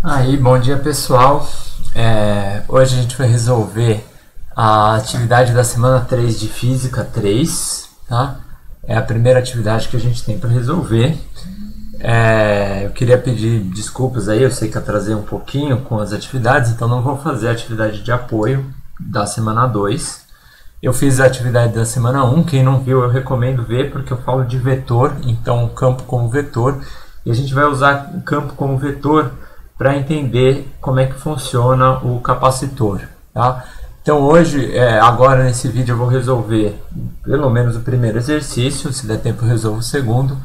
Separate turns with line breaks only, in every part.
Aí, bom dia pessoal. Hoje a gente vai resolver a atividade da semana 3 de Física 3, tá? É a primeira atividade que a gente tem para resolver. Eu queria pedir desculpas aí, eu sei que atrasei um pouquinho com as atividades, então não vou fazer a atividade de apoio da semana 2. Eu fiz a atividade da semana 1, quem não viu eu recomendo ver, porque eu falo de vetor, então campo como vetor, e a gente vai usar o campo como vetor para entender como é que funciona o capacitor, tá? Então hoje, agora nesse vídeo eu vou resolver pelo menos o primeiro exercício, se der tempo eu resolvo o segundo.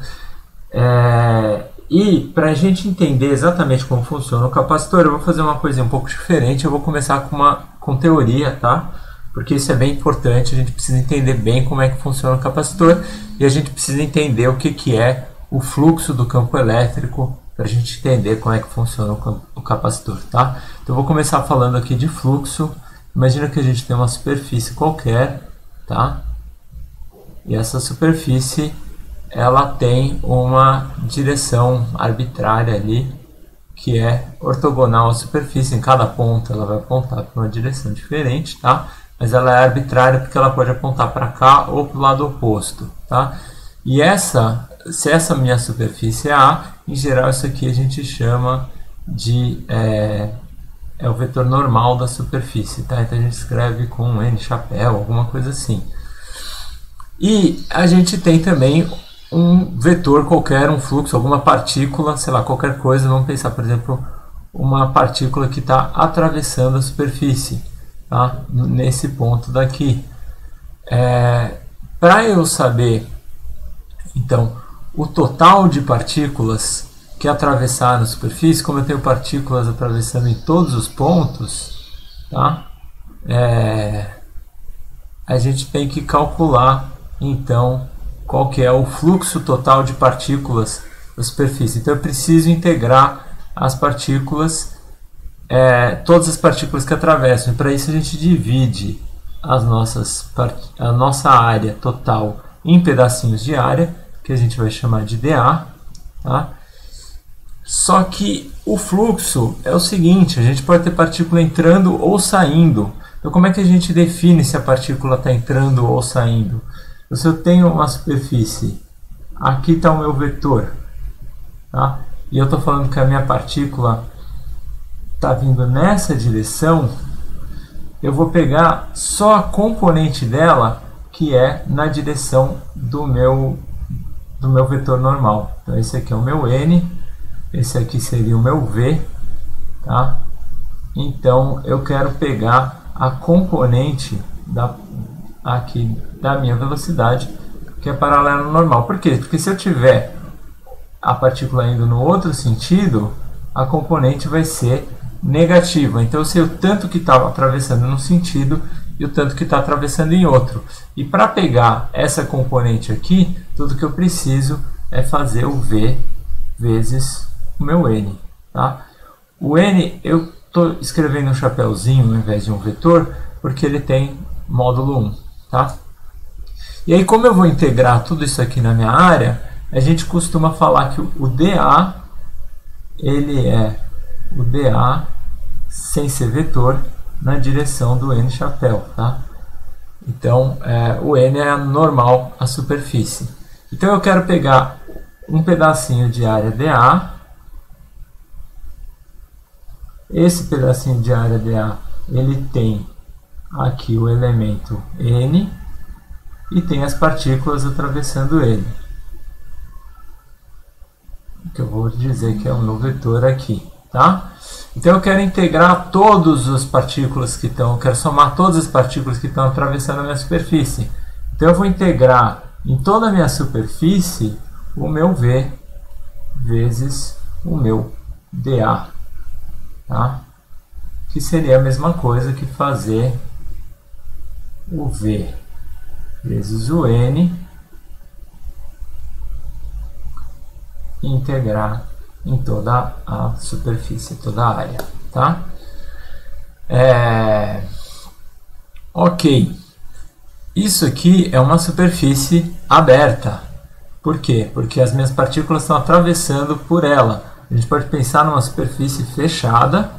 E para a gente entender exatamente como funciona o capacitor, eu vou fazer uma coisa um pouco diferente, eu vou começar com teoria, tá? Porque isso é bem importante, a gente precisa entender bem como é que funciona o capacitor e a gente precisa entender o que é o fluxo do campo elétrico para a gente entender como é que funciona o capacitor, tá? Então eu vou começar falando aqui de fluxo. Imagina que a gente tem uma superfície qualquer, tá? E essa superfície ela tem uma direção arbitrária ali que é ortogonal à superfície. Em cada ponta ela vai apontar para uma direção diferente, tá? Mas ela é arbitrária porque ela pode apontar para cá ou para o lado oposto, tá? E se essa minha superfície é A, em geral isso aqui a gente chama de o vetor normal da superfície, tá? Então a gente escreve com um N chapéu, alguma coisa assim. E a gente tem também um vetor qualquer, um fluxo, alguma partícula, sei lá, qualquer coisa. Vamos pensar, por exemplo, uma partícula que está atravessando a superfície, tá? Nesse ponto daqui. Para eu saber, então, o total de partículas que atravessaram a superfície, como eu tenho partículas atravessando em todos os pontos, tá? A gente tem que calcular, então, qual que é o fluxo total de partículas da superfície. Então eu preciso integrar as partículas, todas as partículas que atravessam. E para isso a gente divide a nossa área total em pedacinhos de área, que a gente vai chamar de dA, tá? Só que o fluxo é o seguinte, a gente pode ter partícula entrando ou saindo. Então como é que a gente define se a partícula está entrando ou saindo? Então, se eu tenho uma superfície, aqui está o meu vetor, tá? E eu estou falando que a minha partícula está vindo nessa direção, eu vou pegar só a componente dela que é na direção do meu vetor normal. Então esse aqui é o meu N, esse aqui seria o meu V, tá? Então eu quero pegar a componente aqui da minha velocidade, que é paralela ao normal. Por quê? Porque se eu tiver a partícula indo no outro sentido, a componente vai ser negativa. Então eu sei o tanto que está atravessando num sentido e o tanto que está atravessando em outro. E para pegar essa componente aqui, tudo que eu preciso é fazer o V vezes o meu N, tá? O N eu estou escrevendo um chapéuzinho ao invés de um vetor, porque ele tem módulo 1, tá? E aí, como eu vou integrar tudo isso aqui na minha área, a gente costuma falar que o dA, ele é o dA sem ser vetor na direção do N chapéu, tá? Então, o N é normal à superfície. Então, eu quero pegar um pedacinho de área dA. Esse pedacinho de área dA, ele tem aqui o elemento N e tem as partículas atravessando ele, que eu vou dizer que é o meu vetor aqui, tá? Então eu quero integrar todas as partículas que estão, eu quero somar todas as partículas que estão atravessando a minha superfície. Então eu vou integrar em toda a minha superfície o meu V vezes o meu dA, tá? Que seria a mesma coisa que fazer o V vezes o N e integrar em toda a superfície, toda a área, tá? Ok. Isso aqui é uma superfície aberta. Por quê? Porque as minhas partículas estão atravessando por ela. A gente pode pensar numa superfície fechada,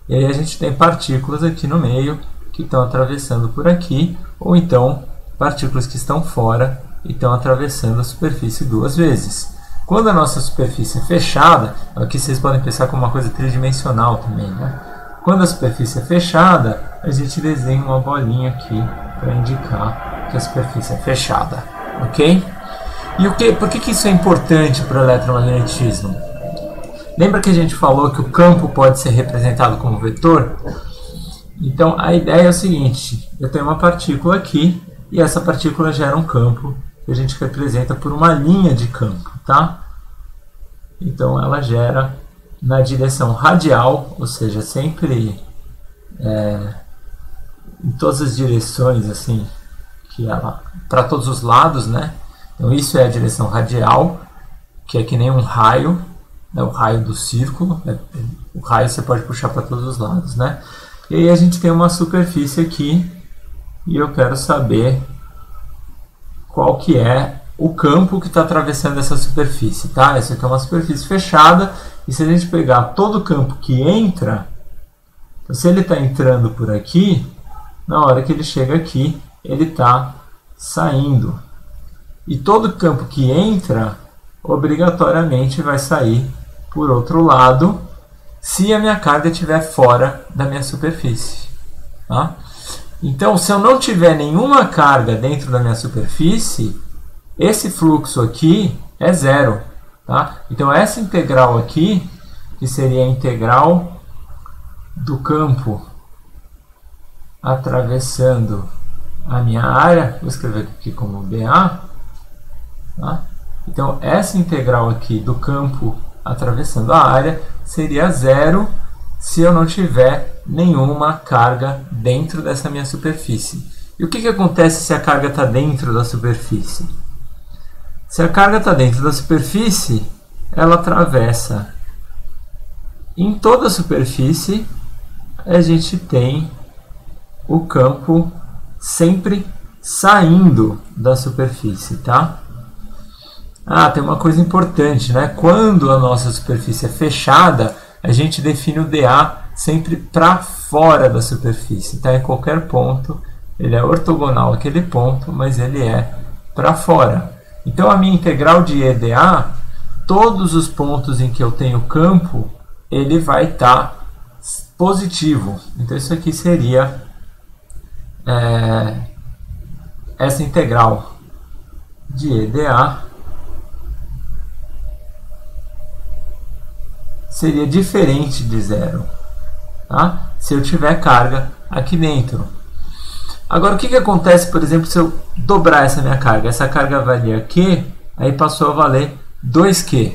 e aí a gente tem partículas aqui no meio que estão atravessando por aqui, ou então partículas que estão fora e estão atravessando a superfície duas vezes. Quando a nossa superfície é fechada, aqui vocês podem pensar como uma coisa tridimensional também, né? Quando a superfície é fechada, a gente desenha uma bolinha aqui para indicar que a superfície é fechada, ok? E por que isso é importante para o eletromagnetismo? Lembra que a gente falou que o campo pode ser representado como vetor? Então a ideia é o seguinte, eu tenho uma partícula aqui e essa partícula gera um campo que a gente representa por uma linha de campo, tá? Então ela gera na direção radial, ou seja, sempre em todas as direções, assim, que ela para todos os lados, né? Então isso é a direção radial, que é que nem um raio, né? O raio do círculo, né? O raio você pode puxar para todos os lados, né? E aí a gente tem uma superfície aqui e eu quero saber qual que é o campo que está atravessando essa superfície, tá? Essa aqui é uma superfície fechada e se a gente pegar todo o campo que entra, então se ele está entrando por aqui, na hora que ele chega aqui, ele está saindo. E todo campo que entra, obrigatoriamente vai sair por outro lado, se a minha carga estiver fora da minha superfície. Tá? Então, se eu não tiver nenhuma carga dentro da minha superfície, esse fluxo aqui é zero. Tá? Então, essa integral aqui, que seria a integral do campo atravessando a minha área, vou escrever aqui como BA. Tá? Então, essa integral aqui do campo atravessando a área seria zero se eu não tiver nenhuma carga dentro dessa minha superfície. E o que acontece se a carga está dentro da superfície? Se a carga está dentro da superfície, ela atravessa em toda a superfície, a gente tem o campo sempre saindo da superfície, tá? Tem uma coisa importante, né? Quando a nossa superfície é fechada, a gente define o dA sempre para fora da superfície, tá? Em qualquer ponto, ele é ortogonal àquele ponto, mas ele é para fora. Então, a minha integral de EDA, todos os pontos em que eu tenho campo, ele vai estar positivo. Então, isso aqui seria essa integral de EDA seria diferente de zero, tá? Se eu tiver carga aqui dentro. Agora, o que acontece, por exemplo, se eu dobrar essa minha carga? Essa carga valia Q, aí passou a valer 2Q.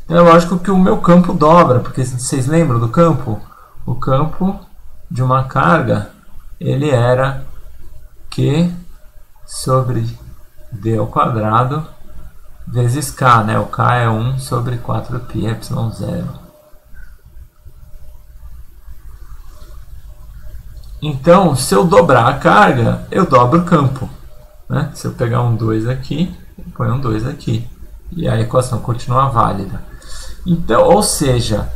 Então, é lógico que o meu campo dobra, porque vocês lembram do campo? O campo de uma carga, ele era Q sobre D ao quadrado vezes K, né? O K é 1 sobre 4π ε0. Então, se eu dobrar a carga, eu dobro o campo. Né? Se eu pegar um 2 aqui, eu ponho um 2 aqui. E a equação continua válida. Então, ou seja,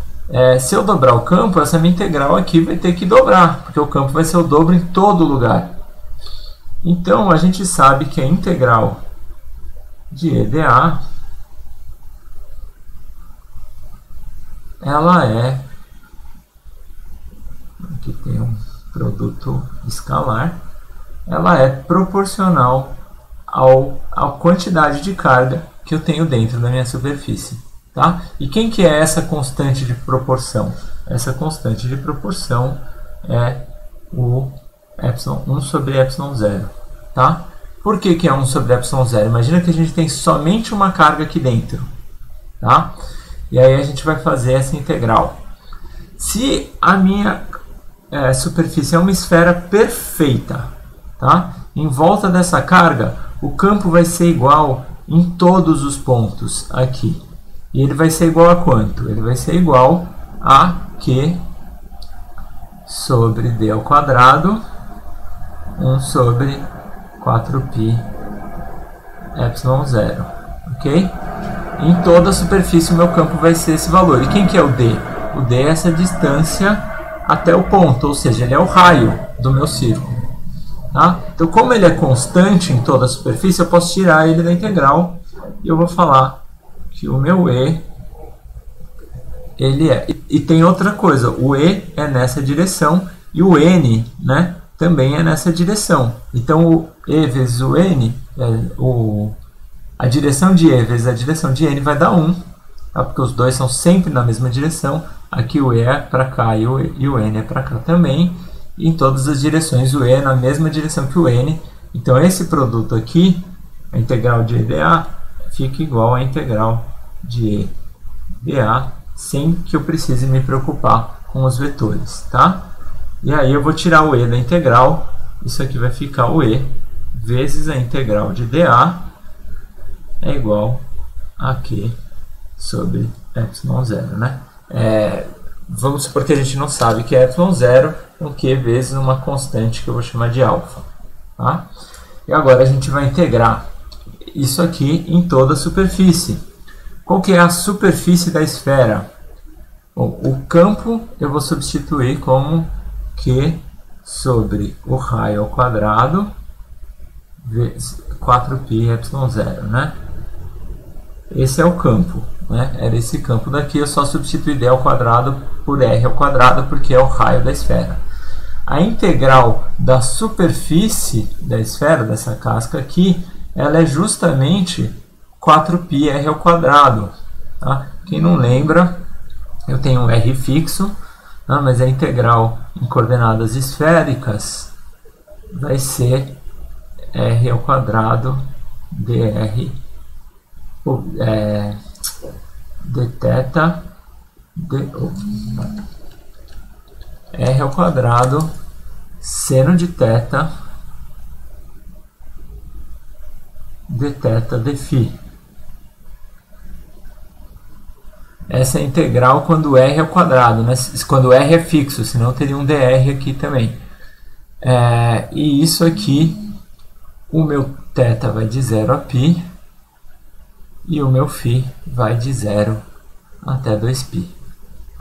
se eu dobrar o campo, essa minha integral aqui vai ter que dobrar, porque o campo vai ser o dobro em todo lugar. Então, a gente sabe que a integral de EDA, ela é, aqui tem um produto escalar, ela é proporcional à quantidade de carga que eu tenho dentro da minha superfície. Tá? E quem que é essa constante de proporção? Essa constante de proporção é o 1 sobre ε0. Tá? Por que é 1 sobre ε0? Imagina que a gente tem somente uma carga aqui dentro. Tá? E aí a gente vai fazer essa integral. Se a minha superfície é uma esfera perfeita, tá? Em volta dessa carga, o campo vai ser igual em todos os pontos aqui. E ele vai ser igual a quanto? Ele vai ser igual a Q sobre D ao quadrado, 1 sobre 4π ε0. Ok? em toda a superfície o meu campo vai ser esse valor. E quem que é o D? O D é essa distância até o ponto, ou seja, ele é o raio do meu círculo. Tá? Então, como ele é constante em toda a superfície, eu posso tirar ele da integral e eu vou falar que o meu E, ele é. E tem outra coisa, o E é nessa direção e o N, né, também é nessa direção. Então, o E vezes o N, a direção de E vezes a direção de N vai dar 1, tá? Porque os dois são sempre na mesma direção. Aqui o E é para cá e o N é para cá também. E em todas as direções o E é na mesma direção que o N. Então esse produto aqui, a integral de EDA, fica igual à integral de EDA, sem que eu precise me preocupar com os vetores. Tá? E aí eu vou tirar o E da integral. Isso aqui vai ficar o E vezes a integral de DA é igual a Q sobre ε0, né? Vamos supor que a gente não sabe que é ε0, um Q vezes uma constante que eu vou chamar de alfa. Tá? E agora a gente vai integrar isso aqui em toda a superfície. Qual que é a superfície da esfera? Bom, o campo eu vou substituir como Q sobre o raio ao quadrado vezes 4π ε0, né? Esse é o campo, né? Era esse campo daqui, eu só substituí d ao quadrado por r ao quadrado, porque é o raio da esfera. A integral da superfície da esfera, dessa casca aqui, ela é justamente 4πr ao quadrado. Tá? Quem não lembra, eu tenho um r fixo, tá? Mas a integral em coordenadas esféricas vai ser r ao quadrado dr dθ r ao quadrado seno de θ dθ dφ. Essa é a integral quando r é ao quadrado, né? Quando r é fixo, senão teria um dr aqui também. E isso aqui, o meu θ vai de 0 a π e o meu φ vai de 0 até 2π.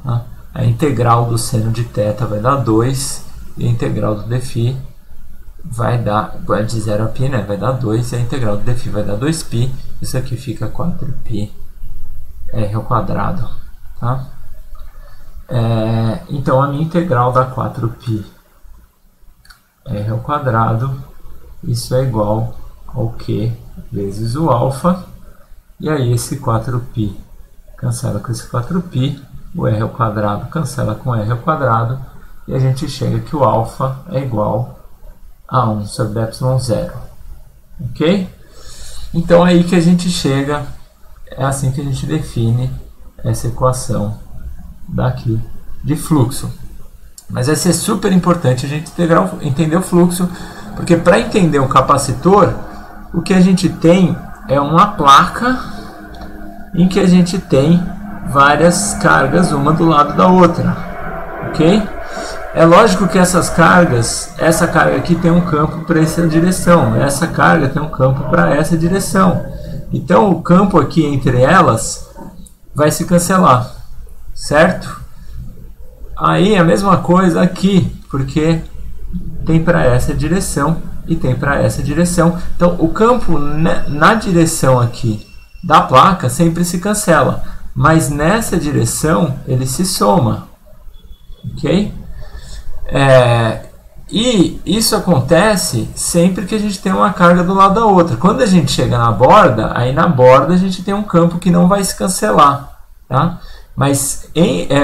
Tá? A integral do seno de θ vai dar 2 e a integral do dφ vai de 0 a π, né? Vai dar 2 e a integral do dφ vai dar 2π. Isso aqui fica 4π r ao quadrado. Tá? Então a minha integral dá 4π r ao quadrado. Isso é igual ao Q vezes o alfa. E aí esse 4π cancela com esse 4π, o r ao quadrado cancela com r ao quadrado, e a gente chega que o alfa é igual a 1 sobre ε0. Ok? Então aí que a gente chega, é assim que a gente define essa equação daqui de fluxo. Mas vai ser super importante a gente entender o fluxo, porque para entender um capacitor, o que a gente tem é uma placa em que a gente tem várias cargas uma do lado da outra, ok? É lógico que essas cargas, essa carga aqui tem um campo para essa direção, essa carga tem um campo para essa direção. Então o campo aqui entre elas vai se cancelar, certo? Aí a mesma coisa aqui, porque tem para essa direção e tem para essa direção. Então o campo na direção aqui da placa sempre se cancela, mas nessa direção ele se soma, ok? E isso acontece sempre que a gente tem uma carga do lado da outra. Quando a gente chega na borda, aí na borda a gente tem um campo que não vai se cancelar, tá? Mas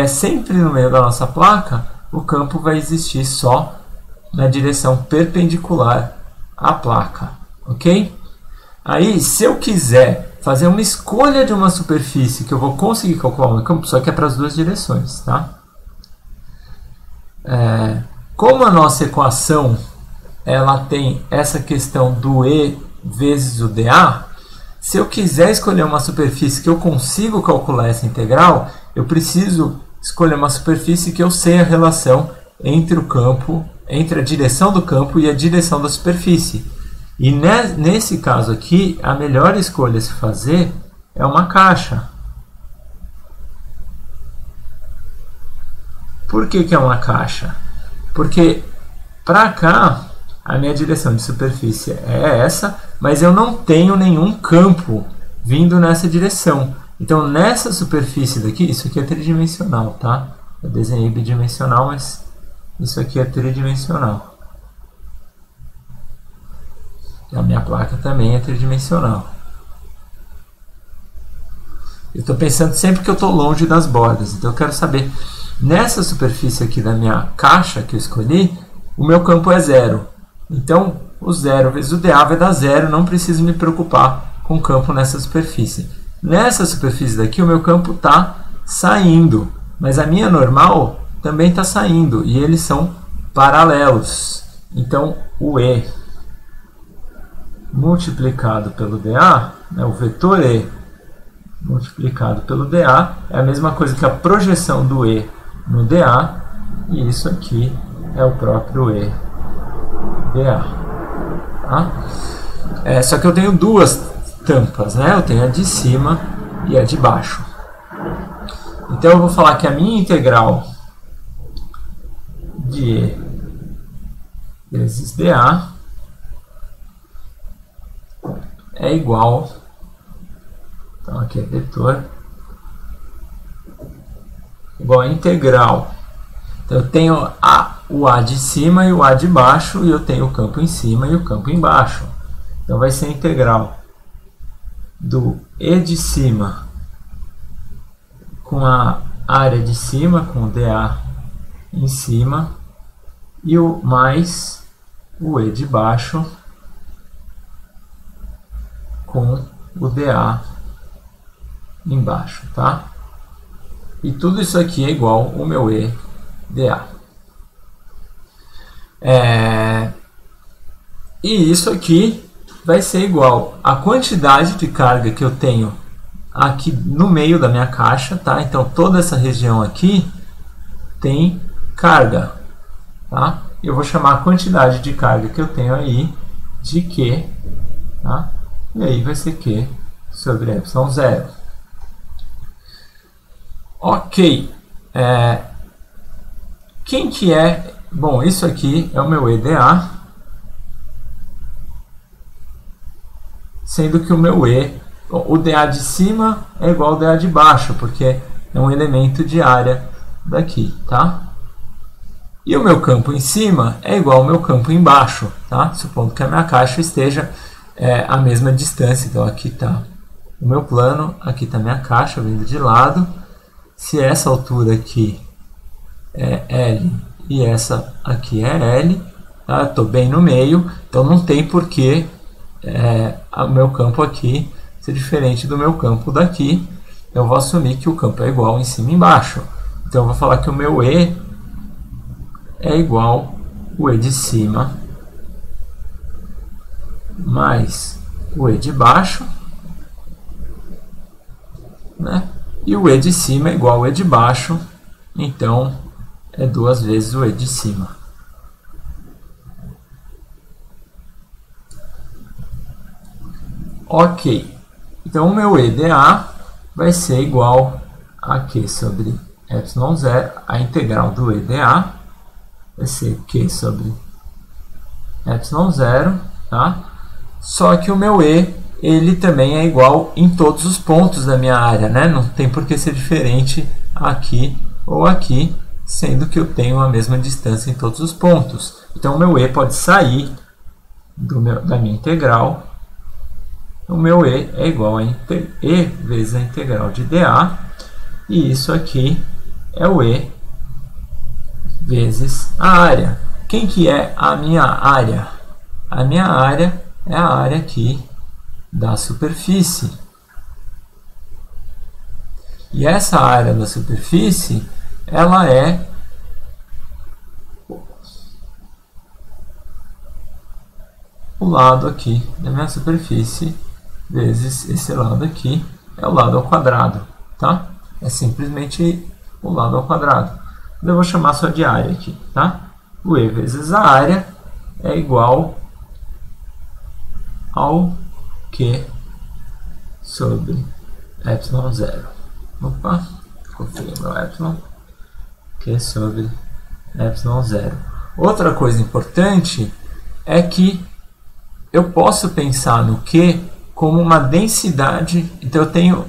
sempre no meio da nossa placa, o campo vai existir só na direção perpendicular à placa, ok? Aí, se eu quiser fazer uma escolha de uma superfície que eu vou conseguir calcular o meu campo, só que é para as duas direções, tá? Como a nossa equação ela tem essa questão do E vezes o dA, se eu quiser escolher uma superfície que eu consigo calcular essa integral, eu preciso escolher uma superfície que eu sei a relação entre o campo, entre a direção do campo e a direção da superfície. E nesse caso aqui, a melhor escolha a se fazer é uma caixa. Por que é uma caixa? Porque para cá a minha direção de superfície é essa, mas eu não tenho nenhum campo vindo nessa direção. Então nessa superfície daqui, isso aqui é tridimensional, tá? Eu desenhei bidimensional, mas isso aqui é tridimensional. A minha placa também é tridimensional. Eu estou pensando sempre que eu estou longe das bordas, então eu quero saber, nessa superfície aqui da minha caixa que eu escolhi, o meu campo é 0. Então, o 0 vezes o dA vai dar 0, não preciso me preocupar com o campo nessa superfície. Nessa superfície daqui, o meu campo está saindo, mas a minha normal também está saindo, e eles são paralelos. Então, o E multiplicado pelo dA, né, o vetor E multiplicado pelo dA, é a mesma coisa que a projeção do E no dA, e isso aqui é o próprio E dA. Tá? Só que eu tenho duas tampas, né? Eu tenho a de cima e a de baixo. Então eu vou falar que a minha integral de E vezes dA é igual, então aqui é vetor, igual a integral. Então eu tenho o A de cima e o A de baixo, e eu tenho o campo em cima e o campo embaixo. Então vai ser a integral do E de cima com a área de cima, com o dA em cima, e o mais o E de baixo com o dA embaixo, tá? E tudo isso aqui é igual ao meu E dA. E isso aqui vai ser igual à quantidade de carga que eu tenho aqui no meio da minha caixa, tá? Então toda essa região aqui tem carga, tá? Eu vou chamar a quantidade de carga que eu tenho aí de Q, tá? E aí vai ser Q sobre ε0. Ok. Quem que é... Bom, isso aqui é o meu EDA, sendo que o meu E, o dA de cima é igual ao dA de baixo, porque é um elemento de área daqui, tá? E o meu campo em cima é igual ao meu campo embaixo, tá? Supondo que a minha caixa esteja a mesma distância. Então aqui está o meu plano, aqui está a minha caixa vindo de lado. Se essa altura aqui é L e essa aqui é L, tá? Estou bem no meio, então não tem por que o meu campo aqui ser diferente do meu campo daqui. Eu vou assumir que o campo é igual em cima e embaixo. Então eu vou falar que o meu E é igual o E de cima mais o E de baixo, né? E o E de cima é igual ao E de baixo, então é 2 vezes o E de cima. Ok, então o meu EDA vai ser igual a Q sobre ε0, a integral do EDA vai ser Q sobre ε0, tá? Só que o meu E, ele também é igual em todos os pontos da minha área, né? Não tem por que ser diferente aqui ou aqui, sendo que eu tenho a mesma distância em todos os pontos. Então o meu E pode sair da minha integral. O meu E é igual a E vezes a integral de dA, e isso aqui é o E vezes a área. Quem que é a minha área? A minha área é a área aqui da superfície. E essa área da superfície, ela é o lado aqui da minha superfície vezes esse lado aqui, é o lado ao quadrado, tá? É simplesmente o lado ao quadrado. Eu vou chamar só de área aqui, tá? O E vezes a área é igual ao Q sobre epsilon 0. Opa, confirma meu epsilon. Q sobre epsilon 0. Outra coisa importante é que eu posso pensar no Q como uma densidade. Então eu tenho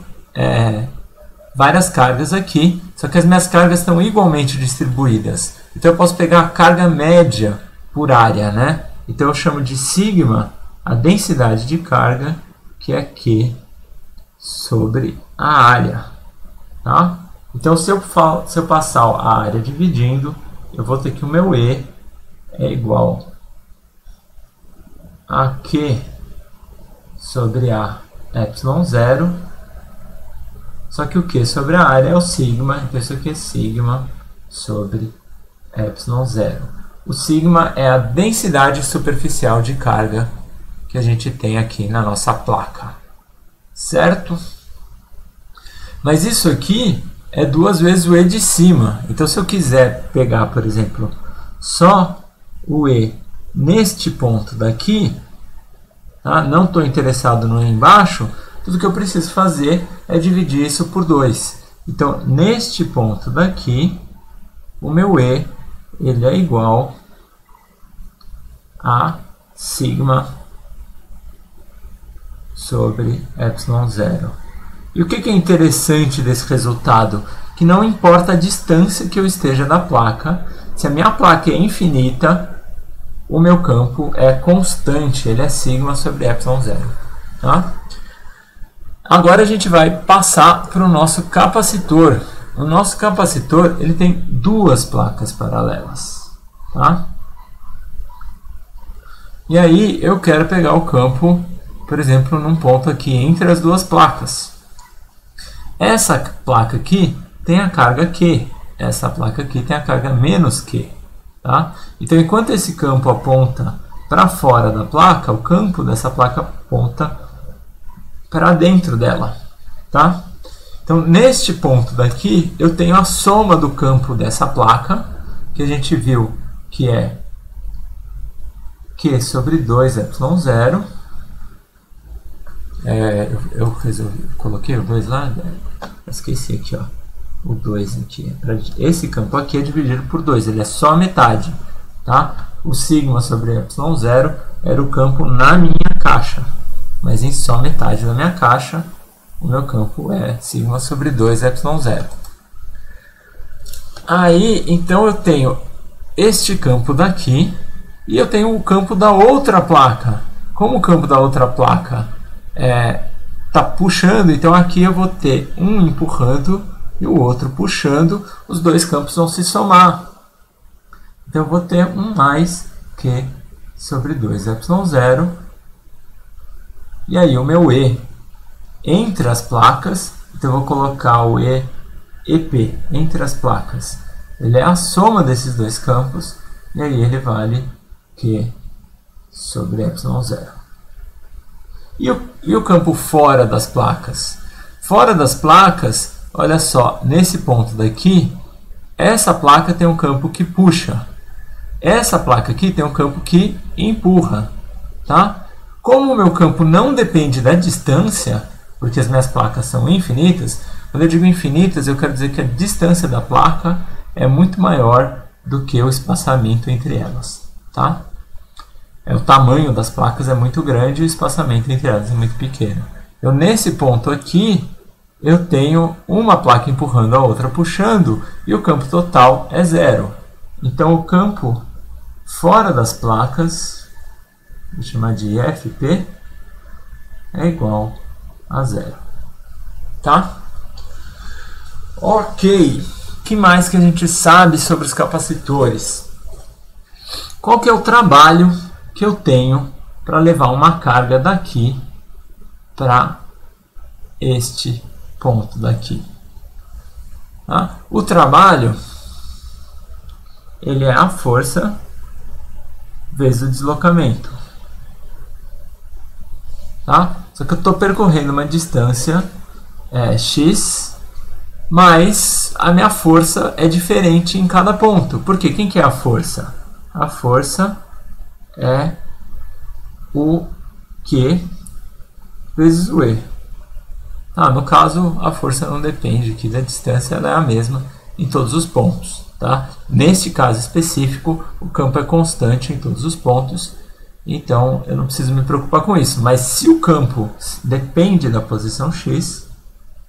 várias cargas aqui, só que as minhas cargas estão igualmente distribuídas. Então eu posso pegar a carga média por área, né? Então eu chamo de sigma a densidade de carga, que é Q sobre a área. Tá? Então se eu passar a área dividindo, eu vou ter que o meu E é igual a Q sobre A epsilon 0, só que o Q sobre a área é o sigma, então isso aqui é sigma sobre epsilon 0. O sigma é a densidade superficial de carga que a gente tem aqui na nossa placa, certo? Mas isso aqui é 2 vezes o E de cima, então se eu quiser pegar, por exemplo, só o E neste ponto daqui, tá? Não estou interessado no E embaixo, tudo que eu preciso fazer é dividir isso por 2. Então, neste ponto daqui, o meu E ele é igual a sigma sobre epsilon 0. E o que é interessante desse resultado? Que não importa a distância que eu esteja da placa, se a minha placa é infinita, o meu campo é constante, ele é sigma sobre epsilon 0. Tá? Agora a gente vai passar para o nosso capacitor. O nosso capacitor ele tem 2 placas paralelas. Tá? E aí eu quero pegar o campo, por exemplo, num ponto aqui entre as 2 placas. Essa placa aqui tem a carga Q, essa placa aqui tem a carga menos Q. Tá? Então, enquanto esse campo aponta para fora da placa, o campo dessa placa aponta para dentro dela. Tá? Então, neste ponto daqui, eu tenho a soma do campo dessa placa, que a gente viu que é Q sobre 2 epsilon 0. Eu coloquei o 2 lá, esqueci aqui, ó, o 2 aqui. Esse campo aqui é dividido por 2, ele é só metade. Tá? O sigma sobre epsilon 0 era o campo na minha caixa, mas em só metade da minha caixa, o meu campo é sigma sobre 2 epsilon 0. Aí, então eu tenho este campo daqui e eu tenho o campo da outra placa. Como o campo da outra placa está puxando, então aqui eu vou ter um empurrando e o outro puxando, os 2 campos vão se somar. Então eu vou ter um mais Q sobre 2 epsilon 0. E aí o meu E entre as placas, então eu vou colocar o EP entre as placas. Ele é a soma desses 2 campos, e aí ele vale Q sobre epsilon 0. E o campo fora das placas? Fora das placas, olha só, nesse ponto daqui, essa placa tem um campo que puxa. Essa placa aqui tem um campo que empurra. Tá? Como o meu campo não depende da distância, porque as minhas placas são infinitas, quando eu digo infinitas, eu quero dizer que a distância da placa é muito maior do que o espaçamento entre elas. Tá? O tamanho das placas é muito grande e o espaçamento entre elas é muito pequeno. Eu, nesse ponto aqui, eu tenho uma placa empurrando a outra puxando e o campo total é 0. Então, o campo fora das placas, vou chamar de FP, é igual a 0. Tá? Ok. O que mais que a gente sabe sobre os capacitores? Qual que é o trabalho que eu tenho para levar uma carga daqui para este ponto daqui? Tá? O trabalho ele é a força vezes o deslocamento. Tá? Só que eu estou percorrendo uma distância x, mas a minha força é diferente em cada ponto. Por quê? Quem que é a força? A força é o Q vezes o E. No caso, a força não depende aqui da distância, ela é a mesma em todos os pontos. Tá? Neste caso específico, o campo é constante em todos os pontos, então eu não preciso me preocupar com isso. Mas se o campo depende da posição x,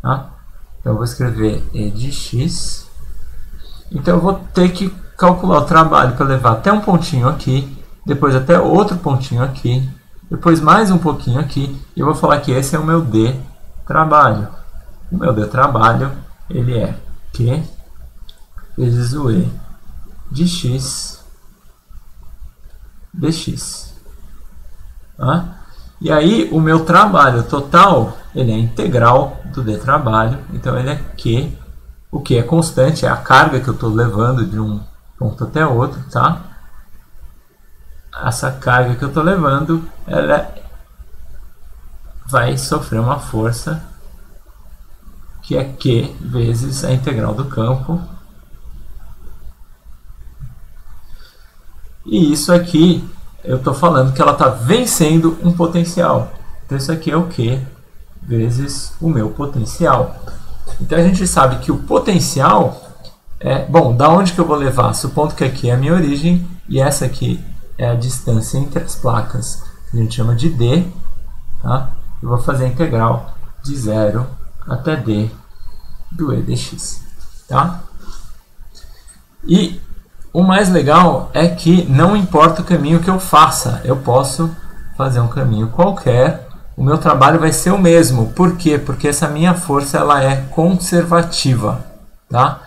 tá? Então eu vou escrever E de x, então eu vou ter que calcular o trabalho para levar até um pontinho aqui, depois até outro pontinho aqui, depois mais um pouquinho aqui, e eu vou falar que esse é o meu D trabalho. O meu D trabalho, ele é Q vezes o E de x dx. E aí o meu trabalho total, ele é integral do D trabalho, então ele é Q. O que é constante é a carga que eu estou levando de um ponto até outro, tá? Essa carga que eu estou levando, ela vai sofrer uma força que é Q vezes a integral do campo. E isso aqui, eu estou falando que ela está vencendo um potencial. Então isso aqui é o Q vezes o meu potencial. Então a gente sabe que o potencial é... Bom, da onde que eu vou levar? Supondo que aqui é a minha origem e essa aqui é a distância entre as placas, que a gente chama de D. Tá? Eu vou fazer a integral de 0 até D do E dx. Tá? E o mais legal é que não importa o caminho que eu faça, eu posso fazer um caminho qualquer, o meu trabalho vai ser o mesmo. Por quê? Porque essa minha força ela é conservativa. Tá?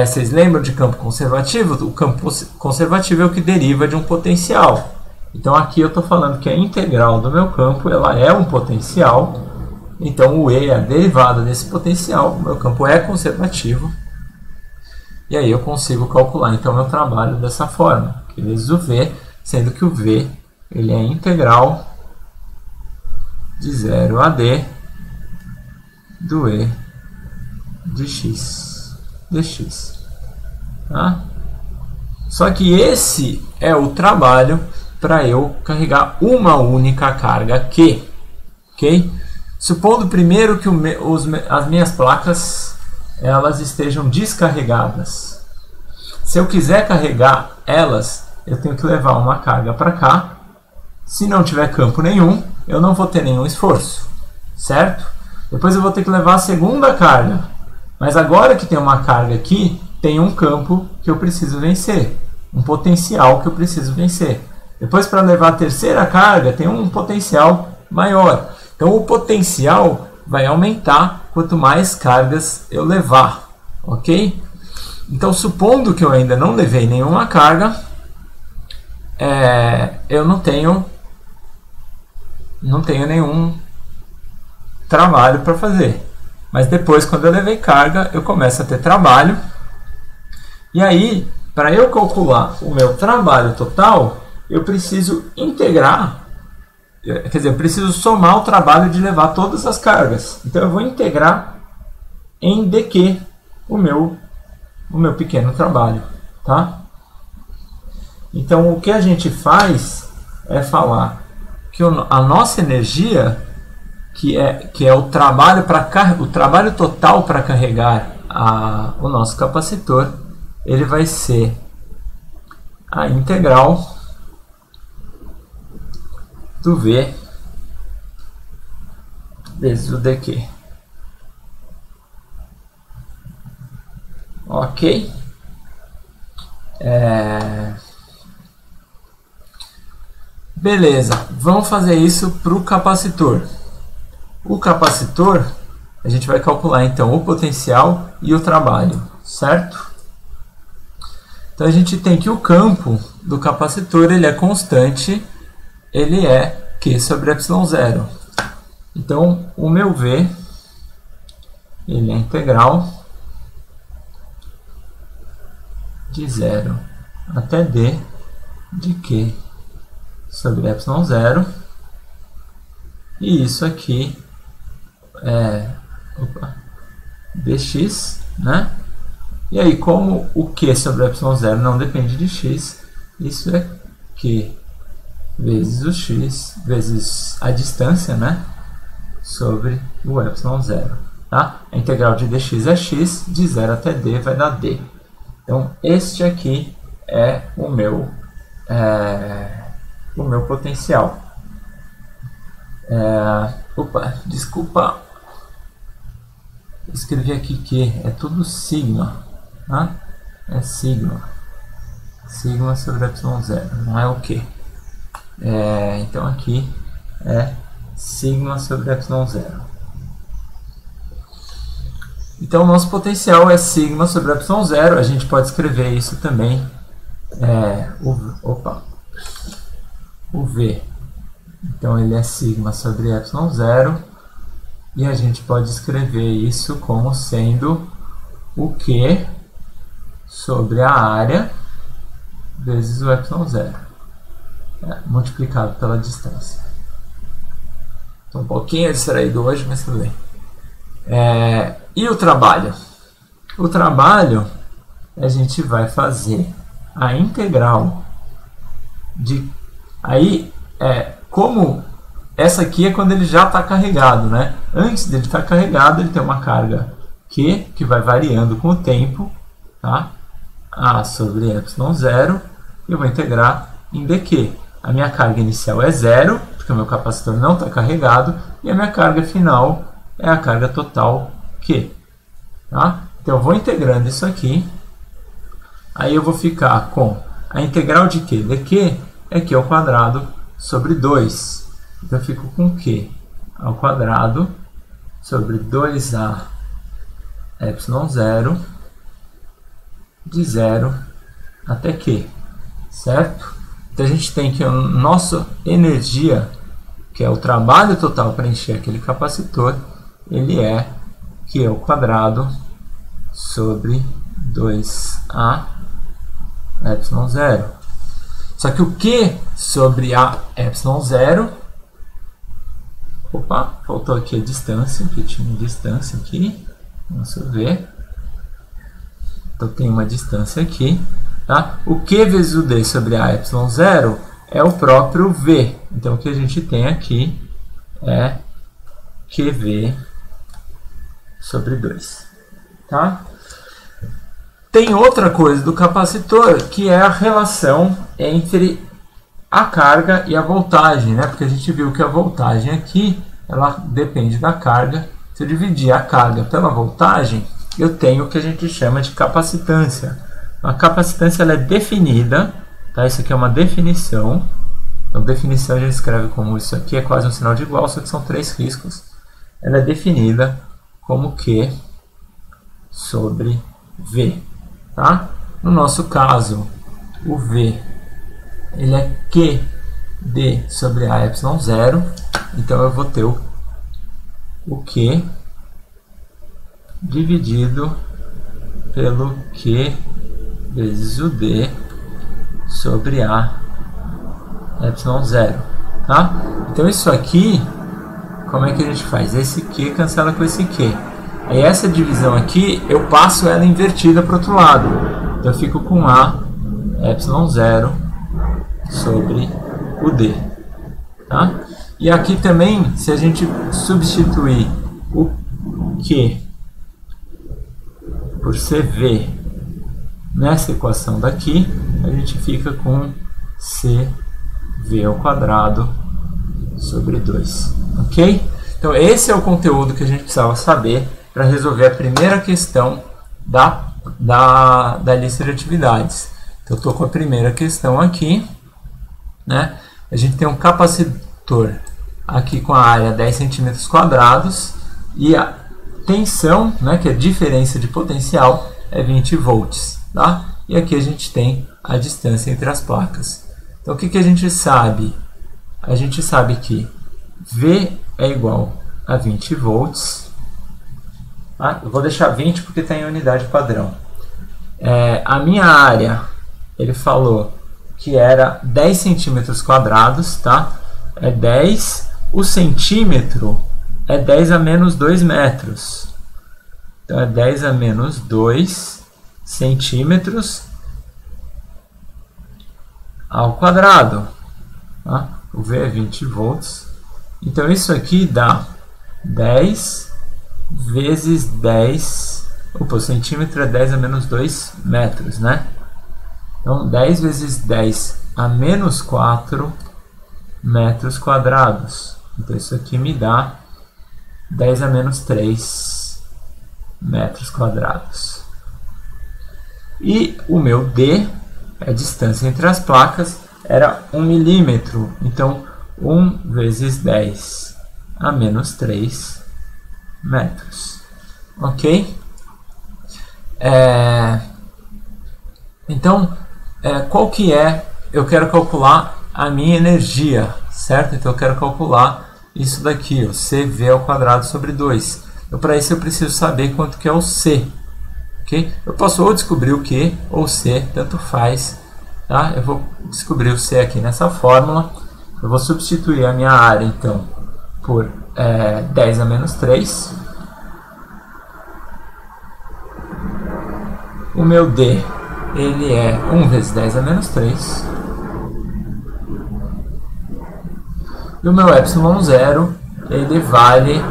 Vocês lembram de campo conservativo? O campo conservativo é o que deriva de um potencial. Então aqui eu estou falando que a integral do meu campo ela é um potencial. Então o E é a derivada desse potencial, o meu campo é conservativo. E aí eu consigo calcular então meu trabalho dessa forma, que vezes o V, sendo que o V ele é integral de 0 a D do E de x dx. Tá? Só que esse é o trabalho para eu carregar uma única carga Q. Okay? Supondo primeiro que as minhas placas elas estejam descarregadas. Se eu quiser carregar elas, eu tenho que levar uma carga para cá. Se não tiver campo nenhum, eu não vou ter nenhum esforço, certo? Depois eu vou ter que levar a segunda carga. Mas agora que tem uma carga aqui, tem um campo que eu preciso vencer, um potencial que eu preciso vencer. Depois, para levar a terceira carga, tem um potencial maior. Então o potencial vai aumentar quanto mais cargas eu levar, ok? Então, supondo que eu ainda não levei nenhuma carga, eu não tenho nenhum trabalho para fazer. Mas depois, quando eu levei carga, eu começo a ter trabalho. E aí, para eu calcular o meu trabalho total, eu preciso integrar, quer dizer, eu preciso somar o trabalho de levar todas as cargas. Então eu vou integrar em dq o meu pequeno trabalho, tá? Então o que a gente faz é falar que a nossa energia, que é o trabalho total para carregar o nosso capacitor, ele vai ser a integral do V vezes o dq. Ok? Beleza, vamos fazer isso para o capacitor. O capacitor, a gente vai calcular então o potencial e o trabalho, certo? Então a gente tem que o campo do capacitor ele é constante, ele é Q sobre ε0. Então o meu V ele é integral de 0 até D de Q sobre ε0. E isso aqui é dx, né? E aí, como o Q sobre ε0 não depende de x, isso é Q vezes o x, vezes a distância, né? sobre o ε0. Tá? A integral de dx é x, de 0 até d vai dar d. Então, este aqui é o meu potencial. Opa, desculpa, escrevi aqui que é tudo sigma, tá? É sigma sobre ε0, não é o que. Então aqui é sigma sobre ε0. Então o nosso potencial é sigma sobre ε0, a gente pode escrever isso também, o V. Então ele é sigma sobre ε0, e a gente pode escrever isso como sendo o Q sobre a área vezes o ε0, multiplicado pela distância. Estou um pouquinho distraído hoje, mas tudo bem. E o trabalho? O trabalho, a gente vai fazer a integral de... Aí, como essa aqui é quando ele já está carregado, né? Antes dele estar carregado, ele tem uma carga Q, que vai variando com o tempo, tá? A sobre ε0, e eu vou integrar em dq. A minha carga inicial é 0, porque o meu capacitor não está carregado, e a minha carga final é a carga total Q. Tá? Então eu vou integrando isso aqui, aí eu vou ficar com a integral de Q dq é Q ao quadrado sobre 2. Então eu fico com Q ao quadrado sobre 2a ε0 de 0 até Q, certo? Então a gente tem que a nossa energia, que é o trabalho total para encher aquele capacitor, ele é Q ao quadrado sobre 2a ε0. Só que o Q sobre a ε0, opa, faltou aqui a distância, que tinha uma distância aqui, vamos ver. Então tem uma distância aqui, tá? O Q vezes o D sobre a ε0 é o próprio V. Então o que a gente tem aqui é QV sobre 2, tá? Tem outra coisa do capacitor, que é a relação entre a carga e a voltagem, né? Porque a gente viu que a voltagem aqui, ela depende da carga. Se eu dividir a carga pela voltagem, eu tenho o que a gente chama de capacitância. A capacitância ela é definida, tá? Isso aqui é uma definição. Então, definição a gente escreve como isso aqui, é quase um sinal de igual, só que são 3 riscos. Ela é definida como Q sobre V. Tá? No nosso caso, o V ele é QD sobre a ε0, então eu vou ter o Q dividido pelo Q vezes o D sobre a ε0. Tá? Então isso aqui, como é que a gente faz? Esse Q cancela com esse Q. Aí essa divisão aqui, eu passo ela invertida para o outro lado. Então eu fico com A ε0 sobre o D. Tá? E aqui também, se a gente substituir o Q por CV nessa equação daqui, a gente fica com CV ao quadrado sobre 2. Ok? Então esse é o conteúdo que a gente precisava saber para resolver a primeira questão da lista de atividades. Então, eu estou com a primeira questão aqui, né? A gente tem um capacitor aqui com a área 10 centímetros quadrados e a tensão, né, que é a diferença de potencial, é 20 volts. Tá? E aqui a gente tem a distância entre as placas. Então, o que a gente sabe? A gente sabe que V é igual a 20 volts. Eu vou deixar 20 porque está em unidade padrão. A minha área, ele falou que era 10 centímetros quadrados, tá? É 10. O centímetro é 10 a menos 2 metros. Então, é 10 a menos 2 centímetros ao quadrado. Tá? O V é 20 volts. Então, isso aqui dá 10 vezes 10, o centímetro é 10 a menos 2 metros, né? Então, 10 vezes 10 a menos 4 metros quadrados. Então, isso aqui me dá 10 a menos 3 metros quadrados. E o meu D, a distância entre as placas, era 1 milímetro. Então, 1 vezes 10 a menos 3 metros. Ok? Então, qual que é? Eu quero calcular a minha energia, certo? Então, eu quero calcular isso daqui, o CV ao quadrado sobre 2. Então, para isso, eu preciso saber quanto que é o C. Okay? Eu posso ou descobrir o Q ou C, tanto faz. Tá? Eu vou descobrir o C aqui nessa fórmula. Eu vou substituir a minha área, então, por 10 a menos 3. O meu D, ele é 1 vezes 10 a menos 3. E o meu ε0, ele vale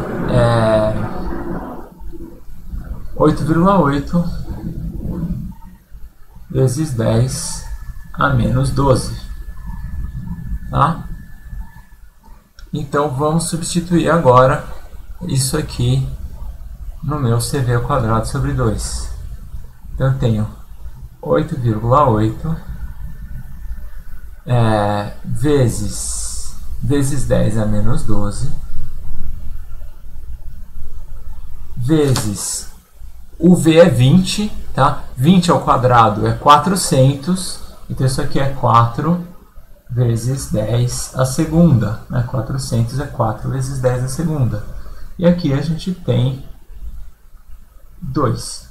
8,8 vezes 10 a menos 12. Tá? Então, vamos substituir agora isso aqui no meu CV ao quadrado sobre 2. Então, eu tenho 8,8 vezes 10 a menos 12 vezes o V é 20, tá? 20 ao quadrado é 400, então isso aqui é 4 vezes 10 a segunda, né? 400 é 4 vezes 10 a segunda. E aqui a gente tem 2,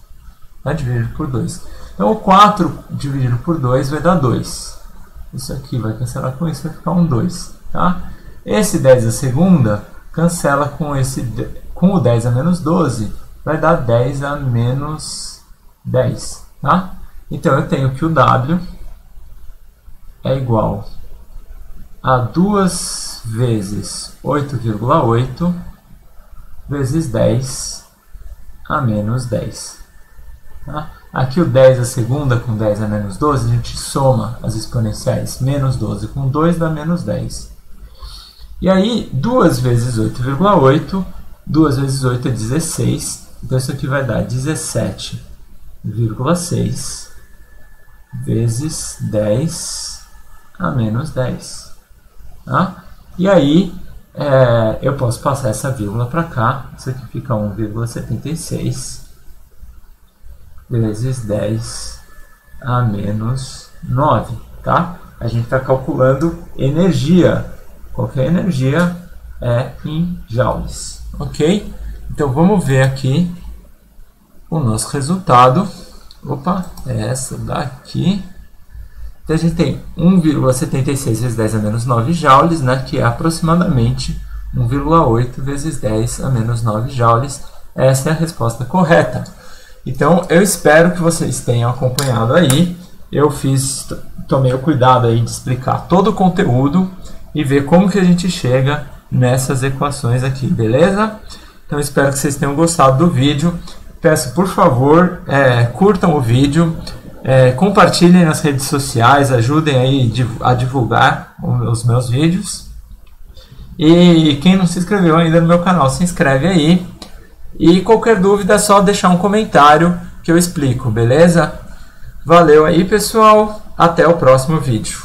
tá? Dividido por 2. Então, o 4 dividido por 2 vai dar 2. Isso aqui vai cancelar com isso, vai ficar um 2, tá? Esse 10 a segunda cancela com o 10 a menos 12, vai dar 10 a menos 10, tá? Então, eu tenho que o W é igual a 2 vezes 8,8 vezes 10 a menos 10. Tá? Aqui o 10 a segunda com 10 a menos 12, a gente soma as exponenciais. Menos 12 com 2 dá menos 10. E aí, 2 vezes 8,8, 2 vezes 8 é 16. Então, isso aqui vai dar 17,6 vezes 10 a menos 10. Tá? E aí, eu posso passar essa vírgula para cá. Isso aqui fica 1,76 vezes 10 a menos 9. Tá? A gente está calculando energia. Qualquer energia é em joules. Ok? Então, vamos ver aqui o nosso resultado. Opa, é essa daqui. Então, a gente tem 1,76 vezes 10 a menos 9 joules, né, que é aproximadamente 1,8 vezes 10 a menos 9 joules. Essa é a resposta correta. Então, eu espero que vocês tenham acompanhado aí. Eu tomei o cuidado aí de explicar todo o conteúdo e ver como que a gente chega nessas equações aqui, beleza? Então, espero que vocês tenham gostado do vídeo. Peço, por favor, curtam o vídeo, compartilhem nas redes sociais, ajudem aí a divulgar os meus vídeos. E quem não se inscreveu ainda no meu canal, se inscreve aí. E qualquer dúvida é só deixar um comentário que eu explico, beleza? Valeu aí, pessoal. Até o próximo vídeo.